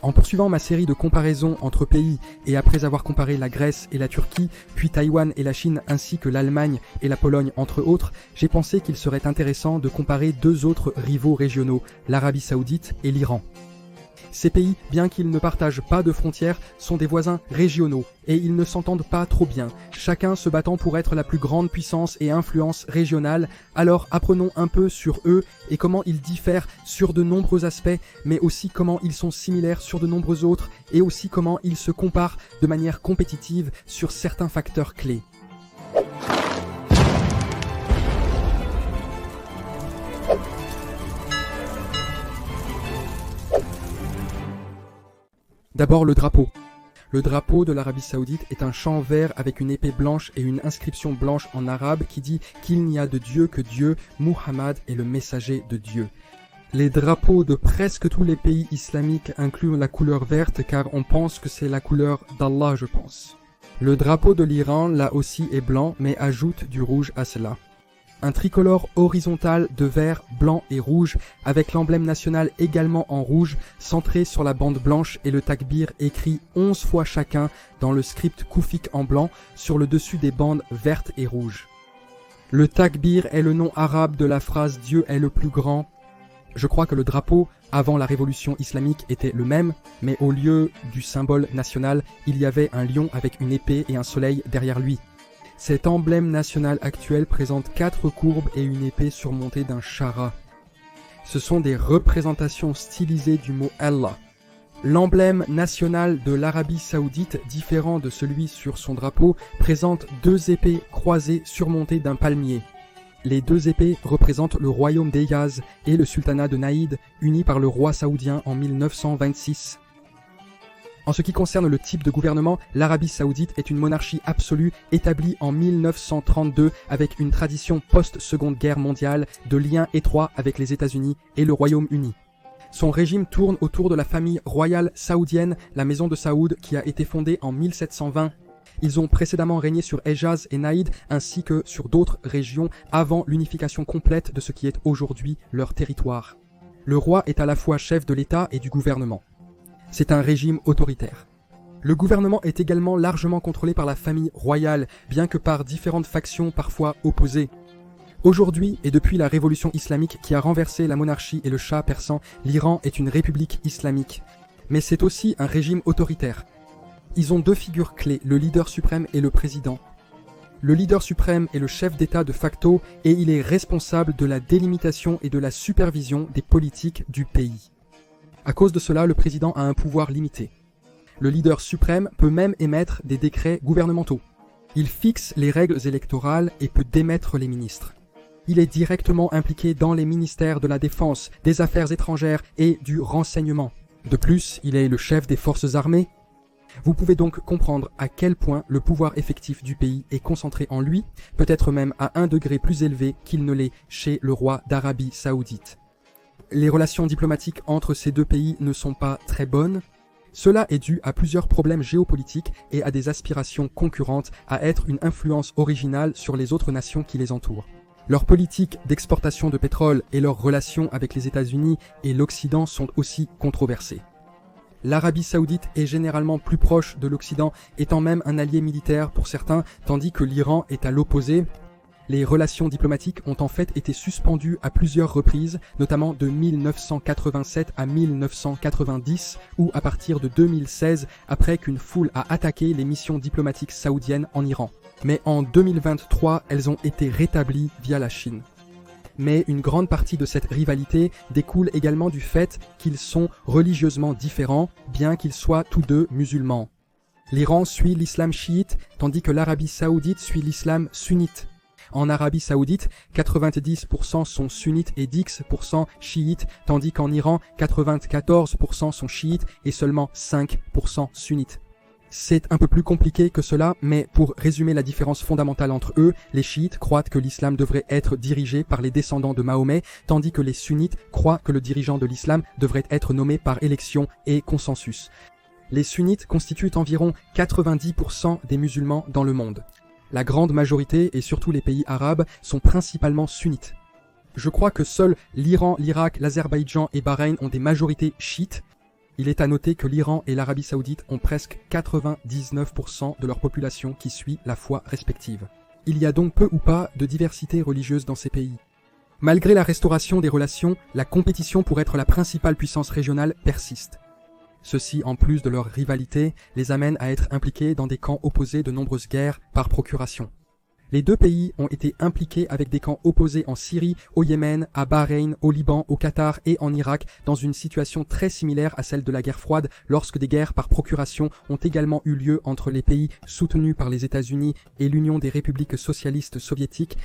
En poursuivant ma série de comparaisons entre pays et après avoir comparé la Grèce et la Turquie, puis Taïwan et la Chine ainsi que l'Allemagne et la Pologne entre autres, j'ai pensé qu'il serait intéressant de comparer deux autres rivaux régionaux, l'Arabie Saoudite et l'Iran. Ces pays, bien qu'ils ne partagent pas de frontières, sont des voisins régionaux et ils ne s'entendent pas trop bien, chacun se battant pour être la plus grande puissance et influence régionale. Alors apprenons un peu sur eux et comment ils diffèrent sur de nombreux aspects, mais aussi comment ils sont similaires sur de nombreux autres et aussi comment ils se comparent de manière compétitive sur certains facteurs clés. D'abord le drapeau. Le drapeau de l'Arabie Saoudite est un champ vert avec une épée blanche et une inscription blanche en arabe qui dit qu'il n'y a de Dieu que Dieu, Muhammad est le messager de Dieu. Les drapeaux de presque tous les pays islamiques incluent la couleur verte car on pense que c'est la couleur d'Allah, je pense. Le drapeau de l'Iran, là aussi, est blanc mais ajoute du rouge à cela. Un tricolore horizontal de vert, blanc et rouge, avec l'emblème national également en rouge, centré sur la bande blanche et le takbir écrit 11 fois chacun dans le script koufique en blanc sur le dessus des bandes vertes et rouges. Le takbir est le nom arabe de la phrase « Dieu est le plus grand ». Je crois que le drapeau, avant la révolution islamique, était le même, mais au lieu du symbole national, il y avait un lion avec une épée et un soleil derrière lui. Cet emblème national actuel présente 4 courbes et une épée surmontée d'un chara. Ce sont des représentations stylisées du mot Allah. L'emblème national de l'Arabie Saoudite, différent de celui sur son drapeau, présente 2 épées croisées surmontées d'un palmier. Les 2 épées représentent le royaume d'Hejaz et le sultanat de Naïd, unis par le roi saoudien en 1926. En ce qui concerne le type de gouvernement, l'Arabie Saoudite est une monarchie absolue établie en 1932 avec une tradition post-Seconde Guerre mondiale de liens étroits avec les États-Unis et le Royaume-Uni. Son régime tourne autour de la famille royale saoudienne, la maison de Saoud, qui a été fondée en 1720. Ils ont précédemment régné sur Hejaz et Naïd ainsi que sur d'autres régions avant l'unification complète de ce qui est aujourd'hui leur territoire. Le roi est à la fois chef de l'État et du gouvernement. C'est un régime autoritaire. Le gouvernement est également largement contrôlé par la famille royale, bien que par différentes factions parfois opposées. Aujourd'hui, et depuis la révolution islamique qui a renversé la monarchie et le shah persan, l'Iran est une république islamique. Mais c'est aussi un régime autoritaire. Ils ont 2 figures clés, le leader suprême et le président. Le leader suprême est le chef d'État de facto et il est responsable de la délimitation et de la supervision des politiques du pays. À cause de cela, le président a un pouvoir limité. Le leader suprême peut même émettre des décrets gouvernementaux. Il fixe les règles électorales et peut démettre les ministres. Il est directement impliqué dans les ministères de la Défense, des Affaires étrangères et du renseignement. De plus, il est le chef des forces armées. Vous pouvez donc comprendre à quel point le pouvoir effectif du pays est concentré en lui, peut-être même à un degré plus élevé qu'il ne l'est chez le roi d'Arabie Saoudite. Les relations diplomatiques entre ces 2 pays ne sont pas très bonnes. Cela est dû à plusieurs problèmes géopolitiques et à des aspirations concurrentes à être une influence originale sur les autres nations qui les entourent. Leur politique d'exportation de pétrole et leurs relations avec les États-Unis et l'Occident sont aussi controversées. L'Arabie Saoudite est généralement plus proche de l'Occident, étant même un allié militaire pour certains, tandis que l'Iran est à l'opposé. Les relations diplomatiques ont en fait été suspendues à plusieurs reprises, notamment de 1987 à 1990 ou à partir de 2016 après qu'une foule a attaqué les missions diplomatiques saoudiennes en Iran. Mais en 2023, elles ont été rétablies via la Chine. Mais une grande partie de cette rivalité découle également du fait qu'ils sont religieusement différents, bien qu'ils soient tous 2 musulmans. L'Iran suit l'islam chiite, tandis que l'Arabie Saoudite suit l'islam sunnite. En Arabie Saoudite, 90% sont sunnites et 10% chiites, tandis qu'en Iran, 94% sont chiites et seulement 5% sunnites. C'est un peu plus compliqué que cela, mais pour résumer la différence fondamentale entre eux, les chiites croient que l'islam devrait être dirigé par les descendants de Mahomet, tandis que les sunnites croient que le dirigeant de l'islam devrait être nommé par élection et consensus. Les sunnites constituent environ 90% des musulmans dans le monde. La grande majorité, et surtout les pays arabes, sont principalement sunnites. Je crois que seuls l'Iran, l'Irak, l'Azerbaïdjan et Bahreïn ont des majorités chiites. Il est à noter que l'Iran et l'Arabie Saoudite ont presque 99% de leur population qui suit la foi respective. Il y a donc peu ou pas de diversité religieuse dans ces pays. Malgré la restauration des relations, la compétition pour être la principale puissance régionale persiste. Ceci, en plus de leur rivalité, les amène à être impliqués dans des camps opposés de nombreuses guerres par procuration. Les deux pays ont été impliqués avec des camps opposés en Syrie, au Yémen, à Bahreïn, au Liban, au Qatar et en Irak, dans une situation très similaire à celle de la guerre froide, lorsque des guerres par procuration ont également eu lieu entre les pays soutenus par les États-Unis et l'Union des républiques socialistes soviétiques.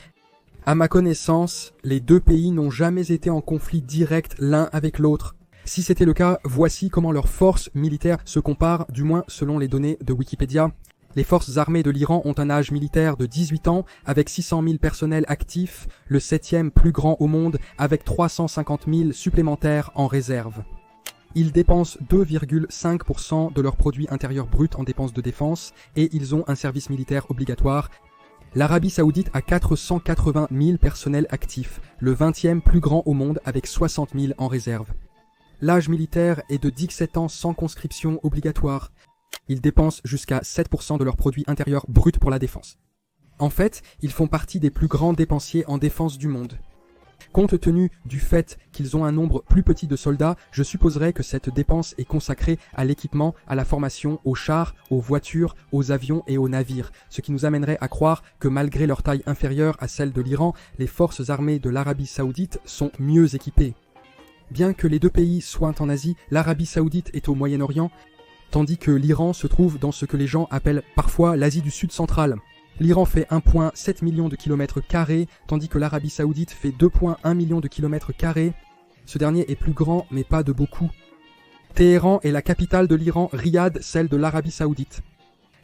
À ma connaissance, les deux pays n'ont jamais été en conflit direct l'un avec l'autre. Si c'était le cas, voici comment leurs forces militaires se comparent, du moins selon les données de Wikipédia. Les forces armées de l'Iran ont un âge militaire de 18 ans, avec 600 000 personnels actifs, le 7e plus grand au monde, avec 350 000 supplémentaires en réserve. Ils dépensent 2,5% de leur produit intérieur brut en dépenses de défense, et ils ont un service militaire obligatoire. L'Arabie Saoudite a 480 000 personnels actifs, le 20e plus grand au monde, avec 60 000 en réserve. L'âge militaire est de 17 ans sans conscription obligatoire. Ils dépensent jusqu'à 7% de leur produit intérieur brut pour la défense. En fait, ils font partie des plus grands dépensiers en défense du monde. Compte tenu du fait qu'ils ont un nombre plus petit de soldats, je supposerais que cette dépense est consacrée à l'équipement, à la formation, aux chars, aux voitures, aux avions et aux navires, ce qui nous amènerait à croire que malgré leur taille inférieure à celle de l'Iran, les forces armées de l'Arabie Saoudite sont mieux équipées. Bien que les deux pays soient en Asie, l'Arabie Saoudite est au Moyen-Orient, tandis que l'Iran se trouve dans ce que les gens appellent parfois l'Asie du Sud centrale. L'Iran fait 1,7 million de kilomètres carrés, tandis que l'Arabie Saoudite fait 2,1 millions de kilomètres carrés. Ce dernier est plus grand, mais pas de beaucoup. Téhéran est la capitale de l'Iran, Riyad celle de l'Arabie Saoudite.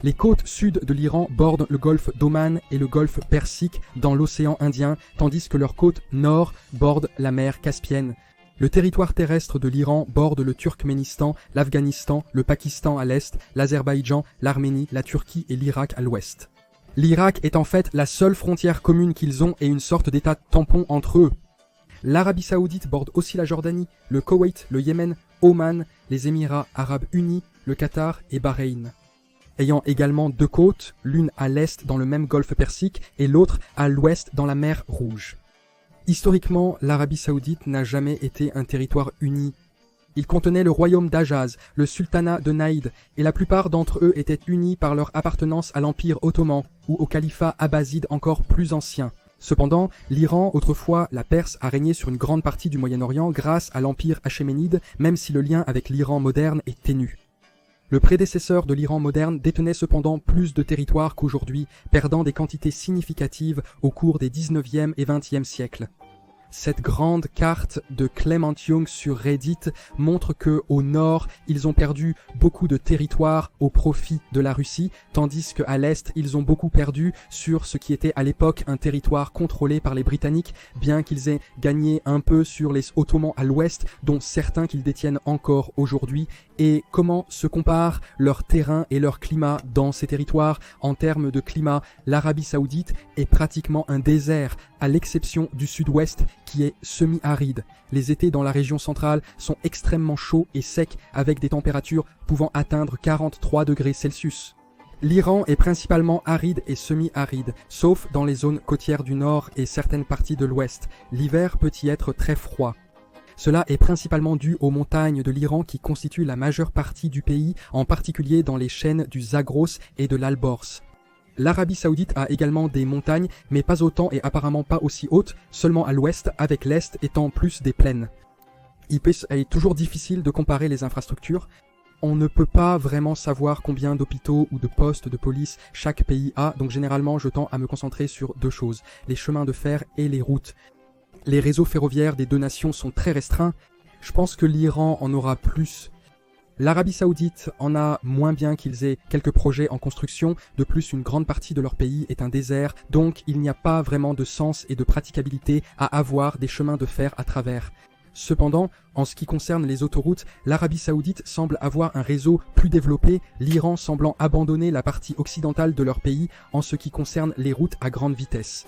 Les côtes sud de l'Iran bordent le golfe d'Oman et le golfe Persique dans l'océan Indien, tandis que leur côte nord borde la mer Caspienne. Le territoire terrestre de l'Iran borde le Turkménistan, l'Afghanistan, le Pakistan à l'est, l'Azerbaïdjan, l'Arménie, la Turquie et l'Irak à l'ouest. L'Irak est en fait la seule frontière commune qu'ils ont et une sorte d'état tampon entre eux. L'Arabie Saoudite borde aussi la Jordanie, le Koweït, le Yémen, Oman, les Émirats Arabes Unis, le Qatar et Bahreïn. Ayant également deux côtes, l'une à l'est dans le même golfe Persique et l'autre à l'ouest dans la mer Rouge. Historiquement, l'Arabie Saoudite n'a jamais été un territoire uni. Il contenait le royaume d'Hajjaz, le sultanat de Naïd, et la plupart d'entre eux étaient unis par leur appartenance à l'Empire ottoman ou au califat abbasside encore plus ancien. Cependant, l'Iran, autrefois la Perse, a régné sur une grande partie du Moyen-Orient grâce à l'Empire achéménide, même si le lien avec l'Iran moderne est ténu. Le prédécesseur de l'Iran moderne détenait cependant plus de territoire qu'aujourd'hui, perdant des quantités significatives au cours des 19e et 20e siècles. Cette grande carte de Clement Young sur Reddit montre que, au nord, ils ont perdu beaucoup de territoire au profit de la Russie, tandis qu'à l'est, ils ont beaucoup perdu sur ce qui était à l'époque un territoire contrôlé par les Britanniques, bien qu'ils aient gagné un peu sur les Ottomans à l'ouest, dont certains qu'ils détiennent encore aujourd'hui, et comment se comparent leur terrain et leur climat dans ces territoires. En termes de climat, l'Arabie Saoudite est pratiquement un désert, à l'exception du sud-ouest qui est semi-aride. Les étés dans la région centrale sont extrêmement chauds et secs avec des températures pouvant atteindre 43 degrés Celsius. L'Iran est principalement aride et semi-aride, sauf dans les zones côtières du nord et certaines parties de l'ouest. L'hiver peut y être très froid. Cela est principalement dû aux montagnes de l'Iran qui constituent la majeure partie du pays, en particulier dans les chaînes du Zagros et de l'Alborz. L'Arabie Saoudite a également des montagnes, mais pas autant et apparemment pas aussi hautes, seulement à l'ouest, avec l'est étant plus des plaines. Il est toujours difficile de comparer les infrastructures. On ne peut pas vraiment savoir combien d'hôpitaux ou de postes de police chaque pays a, donc généralement je tends à me concentrer sur deux choses, les chemins de fer et les routes. Les réseaux ferroviaires des deux nations sont très restreints. Je pense que l'Iran en aura plus. L'Arabie Saoudite en a moins bien qu'ils aient quelques projets en construction. De plus, une grande partie de leur pays est un désert, donc il n'y a pas vraiment de sens et de praticabilité à avoir des chemins de fer à travers. Cependant, en ce qui concerne les autoroutes, l'Arabie Saoudite semble avoir un réseau plus développé, l'Iran semblant abandonner la partie occidentale de leur pays en ce qui concerne les routes à grande vitesse.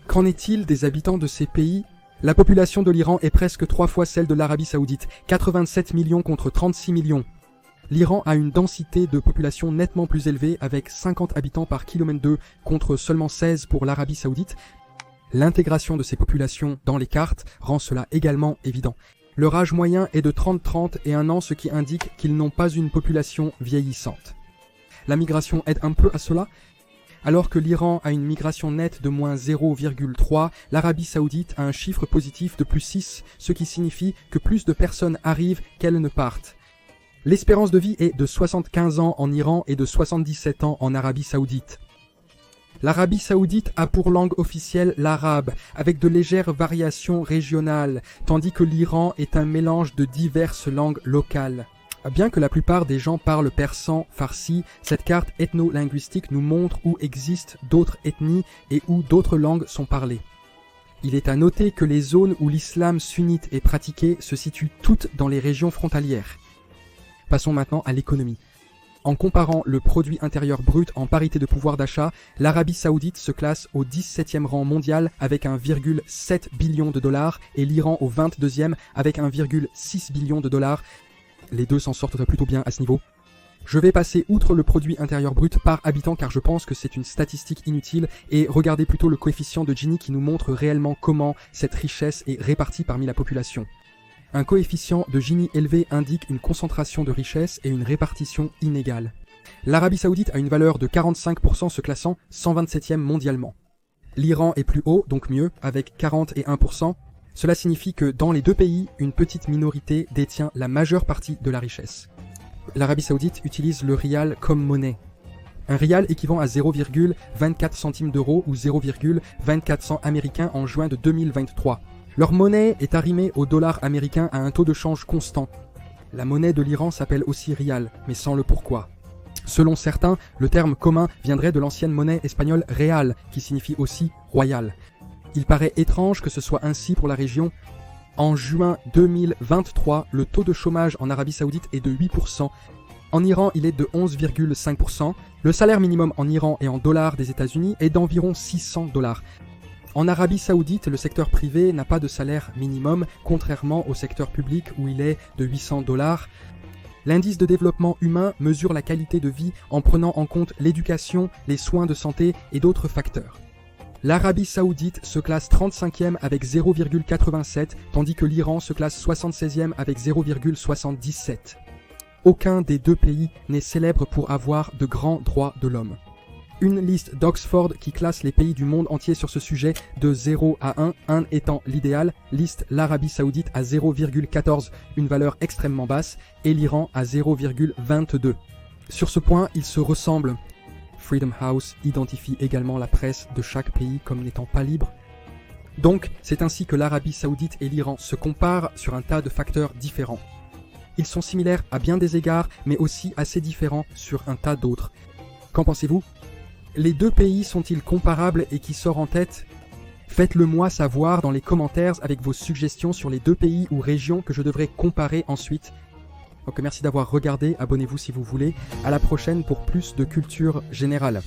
Qu'en est-il des habitants de ces pays ? La population de l'Iran est presque 3 fois celle de l'Arabie Saoudite, 87 millions contre 36 millions. L'Iran a une densité de population nettement plus élevée avec 50 habitants par kilomètre 2 contre seulement 16 pour l'Arabie Saoudite. L'intégration de ces populations dans les cartes rend cela également évident. Leur âge moyen est de 30-31 ans, ce qui indique qu'ils n'ont pas une population vieillissante. La migration aide un peu à cela. Alors que l'Iran a une migration nette de moins 0,3, l'Arabie Saoudite a un chiffre positif de plus 6, ce qui signifie que plus de personnes arrivent qu'elles ne partent. L'espérance de vie est de 75 ans en Iran et de 77 ans en Arabie Saoudite. L'Arabie Saoudite a pour langue officielle l'arabe, avec de légères variations régionales, tandis que l'Iran est un mélange de diverses langues locales. Bien que la plupart des gens parlent persan, farsi, cette carte ethno-linguistique nous montre où existent d'autres ethnies et où d'autres langues sont parlées. Il est à noter que les zones où l'islam sunnite est pratiqué se situent toutes dans les régions frontalières. Passons maintenant à l'économie. En comparant le produit intérieur brut en parité de pouvoir d'achat, l'Arabie Saoudite se classe au 17e rang mondial avec 1,7 billion de dollars et l'Iran au 22e avec 1,6 billion de dollars. Les deux s'en sortent plutôt bien à ce niveau. Je vais passer outre le produit intérieur brut par habitant car je pense que c'est une statistique inutile et regardez plutôt le coefficient de Gini qui nous montre réellement comment cette richesse est répartie parmi la population. Un coefficient de Gini élevé indique une concentration de richesse et une répartition inégale. L'Arabie Saoudite a une valeur de 45% se classant 127e mondialement. L'Iran est plus haut, donc mieux, avec 41%. Cela signifie que dans les deux pays, une petite minorité détient la majeure partie de la richesse. L'Arabie Saoudite utilise le rial comme monnaie. Un rial équivaut à 0,24 centimes d'euros ou 0,24 cents américains en juin de 2023. Leur monnaie est arrimée au dollar américain à un taux de change constant. La monnaie de l'Iran s'appelle aussi rial, mais sans le pourquoi. Selon certains, le terme commun viendrait de l'ancienne monnaie espagnole real, qui signifie aussi royal. Il paraît étrange que ce soit ainsi pour la région. En juin 2023, le taux de chômage en Arabie Saoudite est de 8%. En Iran, il est de 11,5%. Le salaire minimum en Iran et en dollars des États-Unis est d'environ 600 dollars. En Arabie Saoudite, le secteur privé n'a pas de salaire minimum, contrairement au secteur public où il est de 800 dollars. L'indice de développement humain mesure la qualité de vie en prenant en compte l'éducation, les soins de santé et d'autres facteurs. L'Arabie Saoudite se classe 35e avec 0,87, tandis que l'Iran se classe 76e avec 0,77. Aucun des deux pays n'est célèbre pour avoir de grands droits de l'homme. Une liste d'Oxford qui classe les pays du monde entier sur ce sujet de 0 à 1 étant l'idéal, liste l'Arabie Saoudite à 0,14, une valeur extrêmement basse, et l'Iran à 0,22. Sur ce point, ils se ressemblent. Freedom House identifie également la presse de chaque pays comme n'étant pas libre. Donc, c'est ainsi que l'Arabie Saoudite et l'Iran se comparent sur un tas de facteurs différents. Ils sont similaires à bien des égards, mais aussi assez différents sur un tas d'autres. Qu'en pensez-vous ? Les deux pays sont-ils comparables et qui sort en tête ? Faites-le moi savoir dans les commentaires avec vos suggestions sur les deux pays ou régions que je devrais comparer ensuite. Donc merci d'avoir regardé, abonnez-vous si vous voulez. À la prochaine pour plus de culture générale.